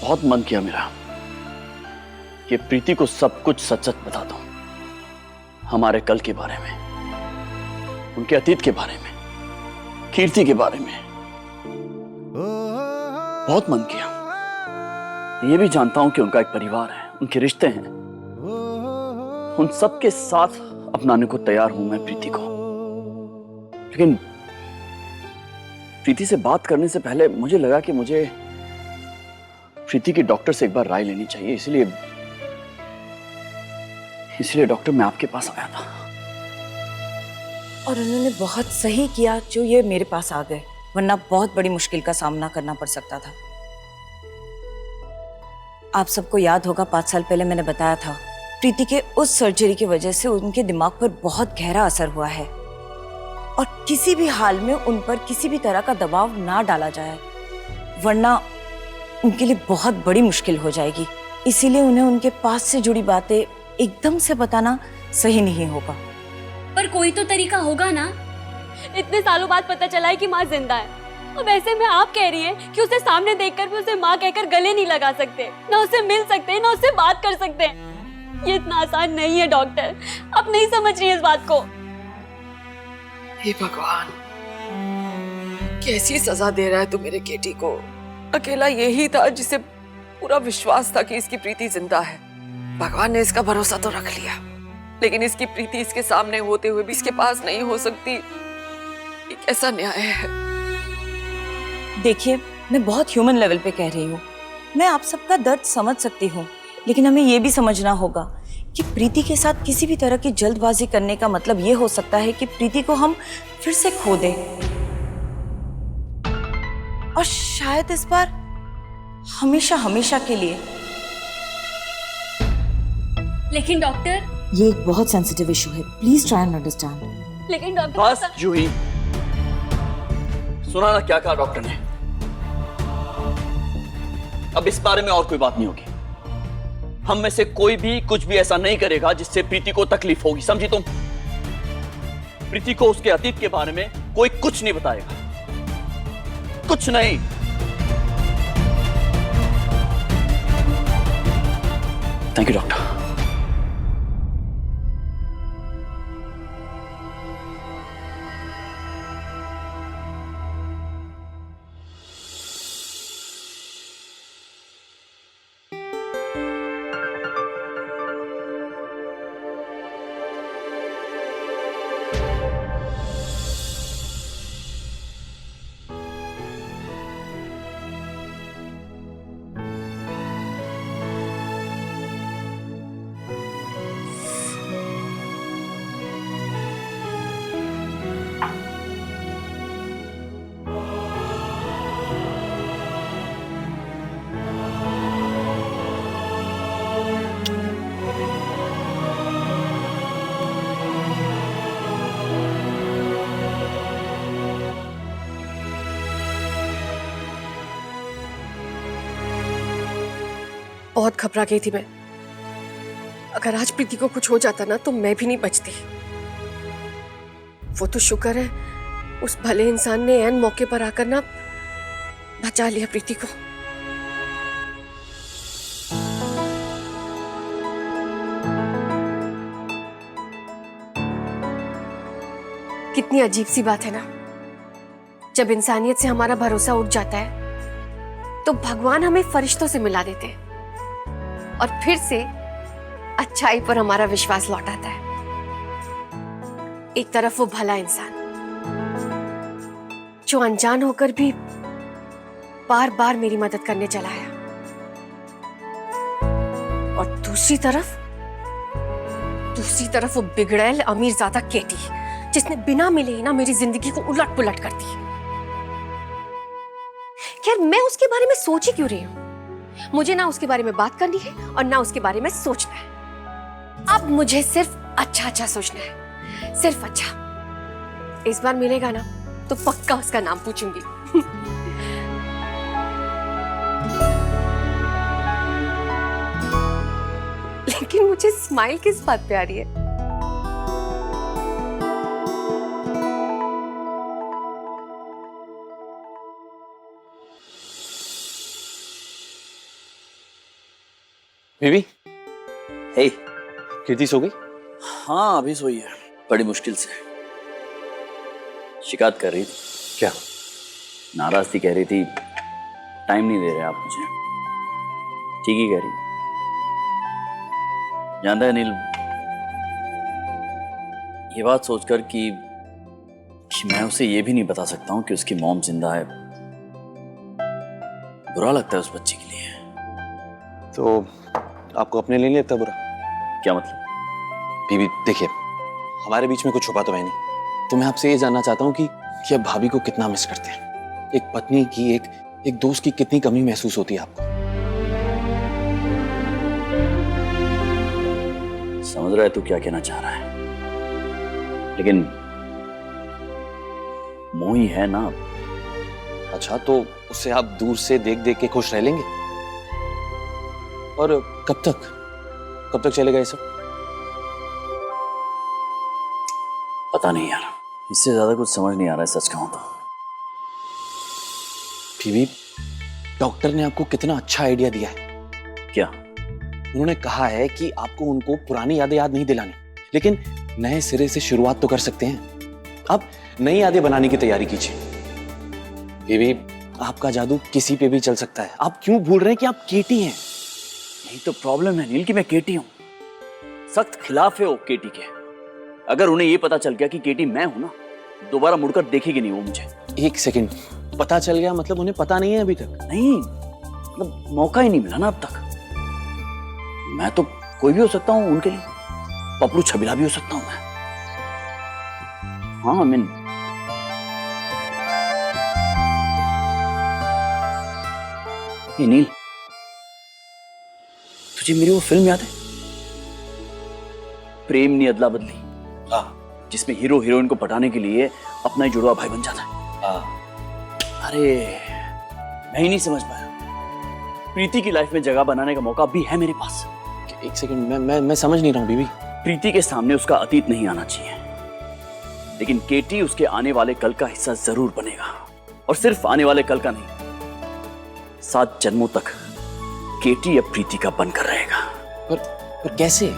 बहुत मन किया मेरा कि प्रीति को सब कुछ सच सच बता दूं, हमारे कल के बारे में, उनके अतीत के बारे में, कीर्ति के बारे में। बहुत मन किया। ये भी जानता हूं कि उनका एक परिवार है, उनके रिश्ते हैं, उन सब के साथ अपनाने को तैयार हूं मैं प्रीति को। लेकिन प्रीति से बात करने से पहले मुझे लगा कि मुझे प्रीति के डॉक्टर से एक बार राय लेनी चाहिए, इसलिए डॉक्टर मैं आपके पास आया था। और उन्होंने बहुत सही किया जो ये मेरे पास आ गए, वरना बहुत बड़ी मुश्किल का सामना करना पड़ सकता था। आप सबको याद होगा 5 साल पहले मैंने बताया था प्रीति के उस सर्जरी की वजह से उनके दिमाग पर बहुत गहरा असर हुआ है और किसी भी हाल में उन पर किसी भी तरह का दबाव ना डाला जाए, वरना उनके लिए बहुत बड़ी मुश्किल हो जाएगी। इसीलिए उन्हें उनके पास से जुड़ी बातें एकदम से बताना सही नहीं होगा। पर कोई तो तरीका होगा ना। इतने सालों बाद पता चला है कि माँ जिंदा है, और वैसे में आप कह रही हैं कि उसे सामने देखकर भी उसे माँ कहकर गले नहीं लगा सकते, ना उससे मिल सकते, ना उससे बात कर सकते। ये इतना आसान नहीं है डॉक्टर, आप नहीं समझ रही है इस बात को। हे भगवान, कैसी सजा दे रहा है तू मेरे केटी को। अकेला यही था जिसे पूरा विश्वास था कि इसकी प्रीति जिंदा है। भगवान ने इसका भरोसा तो रख लिया, लेकिन इसकी प्रीति इसके सामने होते हुए भी इसके पास नहीं हो सकती। ये कैसा न्याय है? देखिए, मैं बहुत ह्यूमन लेवल पे कह रही हूँ, मैं आप सबका दर्द समझ सकती हूँ, लेकिन हमें ये भी समझना होगा कि प्रीति के साथ किसी भी तरह की जल्दबाजी करने का मतलब ये हो सकता है कि प्रीति को हम फिर से खो दें, और शायद इस बार हमेशा हमेशा के लिए। लेकिन डॉक्टर, ये एक बहुत सेंसिटिव इशू है, प्लीज ट्राई एंड अंडरस्टैंड। लेकिन डॉक्टर, बस जूही, सुना ना क्या कहा डॉक्टर ने। अब इस बारे में और कोई बात नहीं होगी। हम में से कोई भी कुछ भी ऐसा नहीं करेगा जिससे प्रीति को तकलीफ होगी, समझी तुम? प्रीति को उसके अतीत के बारे में कोई कुछ नहीं बताएगा, कुछ नहीं। Thank you doctor. बहुत घबरा गई थी मैं। अगर आज प्रीति को कुछ हो जाता ना तो मैं भी नहीं बचती। वो तो शुक्र है उस भले इंसान ने ऐन मौके पर आकर ना बचा लिया प्रीति को। कितनी अजीब सी बात है ना, जब इंसानियत से हमारा भरोसा उठ जाता है तो भगवान हमें फरिश्तों से मिला देते हैं और फिर से अच्छाई पर हमारा विश्वास लौटाता है। एक तरफ वो भला इंसान जो अनजान होकर भी बार बार मेरी मदद करने चला आया, और दूसरी तरफ वो बिगड़ैल अमीरजादा केटी जिसने बिना मिले ही ना मेरी जिंदगी को उलट पुलट कर दी। खैर, मैं उसके बारे में सोच ही क्यों रही हूं? मुझे ना उसके बारे में बात करनी है और ना उसके बारे में सोचना है। अब मुझे सिर्फ अच्छा अच्छा सोचना है, सिर्फ अच्छा। इस बार मिलेगा ना तो पक्का उसका नाम पूछूंगी। लेकिन मुझे स्माइल किस बात पे आ रही है? बेबी, हे, कीर्ति सो गई? हाँ अभी सोई है, बड़ी मुश्किल से। शिकायत कर रही थी। क्या? नाराज थी, कह रही थी टाइम नहीं दे रहे आप मुझे। ठीक ही कह रही। जानता है नील, ये बात सोचकर कि मैं उसे ये भी नहीं बता सकता हूँ कि उसकी मॉम जिंदा है, बुरा लगता है उस बच्ची के लिए। तो आपको अपने लिए नहीं लगता बुरा? क्या मतलब? बीबी देखिए, हमारे बीच में कुछ छुपा तो है नहीं, तो मैं आपसे ये जानना चाहता हूँ कि अब भाभी को कितना मिस करते हैं। एक पत्नी की, एक दोस्त की कितनी कमी महसूस होती है आपको? समझ रहा है तू क्या कहना चाह रहा है, लेकिन मोही है ना। अच्छा, तो उससे आप दूर से देख देख के खुश रह लेंगे? और कब तक चलेगा ये सब? पता नहीं यार, इससे ज्यादा कुछ समझ नहीं आ रहा है सच कहूं तो। बीबी, डॉक्टर ने आपको कितना अच्छा आइडिया दिया है। क्या? उन्होंने कहा है कि आपको उनको पुरानी यादें याद नहीं दिलानी, लेकिन नए सिरे से शुरुआत तो कर सकते हैं। आप नई यादें बनाने की तैयारी कीजिए। बेबी, आपका जादू किसी पे भी चल सकता है। आप क्यों भूल रहे हैं कि आप केटी हैं? यही तो प्रॉब्लम है नील कि मैं केटी हूं। सख्त खिलाफ है वो केटी के। अगर उन्हें ये पता चल गया कि केटी मैं हूं ना, दोबारा मुड़कर देखेगी नहीं वो मुझे। एक सेकंड, पता चल गया मतलब उन्हें पता नहीं है अभी तक? नहीं, मतलब मौका ही नहीं मिला ना अब तक। मैं तो कोई भी हो सकता हूं उनके लिए, पपलू छबिला भी हो सकता हूं मैं। हाँ आई मीन, ये नील, तुझे मेरी वो फिल्म याद है, प्रेम नी अदला बदली? हाँ। जिसमें हीरो हीरोइन को पटाने के लिए अपना ही जुड़वा भाई बन जाता है। हाँ। अरे मैं ही नहीं समझ पाया, प्रीति की लाइफ में जगह बनाने का मौका भी है मेरे पास। एक सेकंड, मैं समझ नहीं रहा हूँ बीबी। प्रीति के सामने उसका अतीत नहीं आना चाहिए, लेकिन केटी उसके आने वाले कल का हिस्सा जरूर बनेगा। और सिर्फ आने वाले कल का नहीं, 7 जन्मों तक केटी अब प्रीति का बनकर रहेगा। पर कैसे?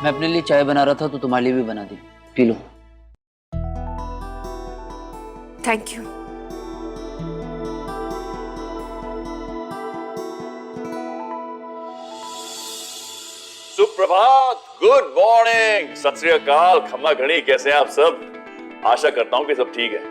मैं अपने लिए चाय बना रहा था तो तुम्हारे लिए भी बना दी, पी लो। Thank you. सुप्रभात, गुड मॉर्निंग, सत श्री अकाल, खम्मा घड़ी, कैसे हैं आप सब? आशा करता हूं कि सब ठीक है।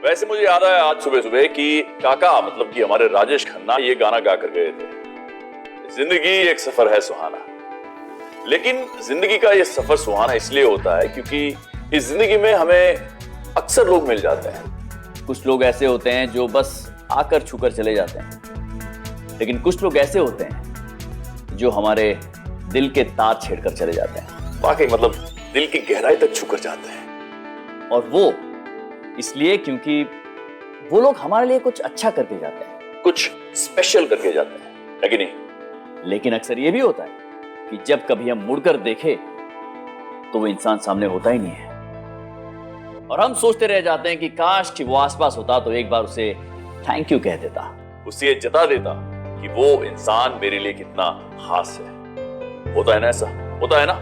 वैसे मुझे याद आया आज सुबह सुबह कि काका मतलब कि हमारे राजेश खन्ना ये गाना गा कर गए थे, जिंदगी एक सफर है सुहाना। लेकिन जिंदगी का ये सफर सुहाना इसलिए होता है क्योंकि इस जिंदगी में हमें अक्सर लोग मिल जाते हैं। कुछ लोग ऐसे होते हैं जो बस आकर छूकर चले जाते हैं, लेकिन कुछ लोग ऐसे होते हैं जो हमारे दिल के तार छेड़कर चले जाते हैं। वाकई मतलब दिल की गहराई तक छूकर जाते हैं। और वो इसलिए क्योंकि वो लोग हमारे लिए कुछ अच्छा करके जाते हैं, कुछ स्पेशल करके जाते हैं, है कि नहीं? लेकिन अक्सर ये भी होता है कि जब कभी हम मुड़कर देखें तो वो इंसान सामने होता ही नहीं है, और हम सोचते रह जाते हैं कि काश कि वो आसपास होता तो एक बार उसे थैंक यू कह देता, उससे ये जता देता कि वो इंसान मेरे लिए कितना खास है। होता है ना ऐसा? होता है ना?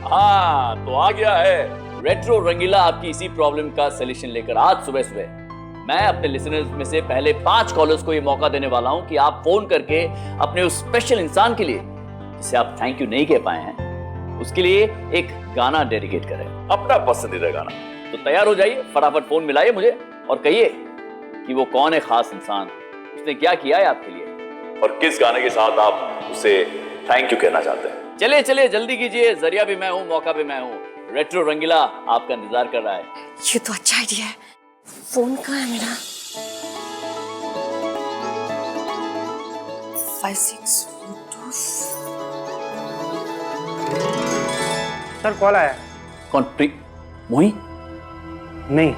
हाँ, तो आ गया है रेट्रो रंगीला आपकी इसी प्रॉब्लम का सलूशन लेकर। आज सुबह सुबह मैं अपने लिसनर्स में से पहले 5 कॉलर्स को ये मौका देने वाला हूं कि आप फोन करके अपने उस स्पेशल इंसान के लिए जिसे आप थैंक यू नहीं कह पाए हैं, उसके लिए एक गाना डेडिकेट करें, अपना पसंदीदा गाना। तो तैयार हो जाइए, फटाफट फोन मिलाइए मुझे और कहिए कि वो कौन है खास इंसान, उसने क्या किया है आपके लिए, और किस गाने के साथ आप उसे थैंक यू कहना चाहते हैं। चलिए चलिए जल्दी कीजिए, जरिया भी मैं हूं, मौका भी मैं हूं। रेट्रो रंगीला आपका इंतजार कर रहा है। ये तो अच्छा आइडिया है। फोन कहाँ है मेरा? 56 सर कॉल आया। कौन? मोही? नहीं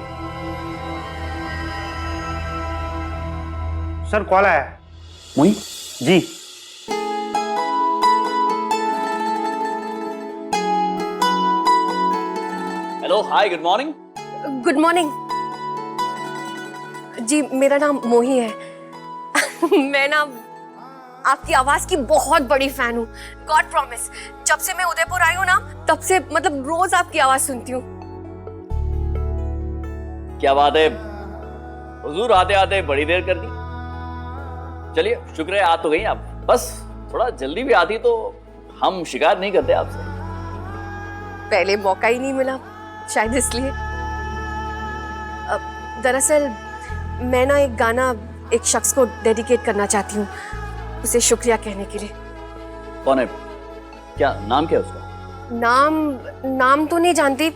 सर कॉल आया। मोही? जी हेलो, हाय, गुड मॉर्निंग। गुड मॉर्निंग जी, मेरा नाम मोही है। मैं ना आपकी आवाज की बहुत बड़ी फैन हूँ। गॉड प्रॉमिस, जब से मैं उदयपुर आई हूँ ना, तब से मतलब रोज आपकी आवाज सुनती हूँ। क्या बात है, हुजूर आते आते बड़ी देर कर दी। चलिए, शुक्र है आ तो गई आप। बस थोड़ा जल्दी भी आती तो हम शिकायत नहीं करते आपसे। पहले मौका ही नहीं मिला, शायद इसलिए। दरअसल मैं ना एक गाना एक शख्स को डेडिकेट करना चाहती हूँ, उसे शुक्रिया कहने के लिए। कौन है? क्या नाम क्या है उसका? नाम तो नहीं जानती,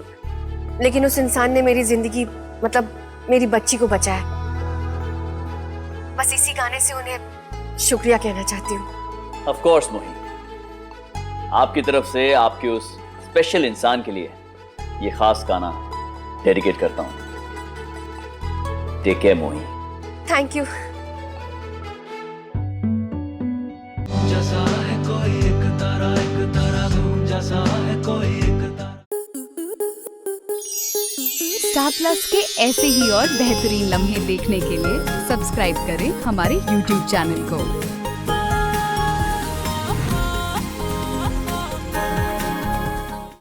लेकिन उस इंसान ने मेरी जिंदगी, मतलब मेरी बच्ची को बचाया। बस इसी गाने से उन्हें शुक्रिया कहना चाहती हूँ। ऑफ कोर्स मोही, आपकी तरफ से आपके उस स्पेशल इंसान के लिए ये खास गाना डेडिकेट करता हूँ। टेक केयर मोही। Thank you. स्टार प्लस के ऐसे ही और बेहतरीन लम्हे देखने के लिए सब्सक्राइब करें हमारे YouTube चैनल को।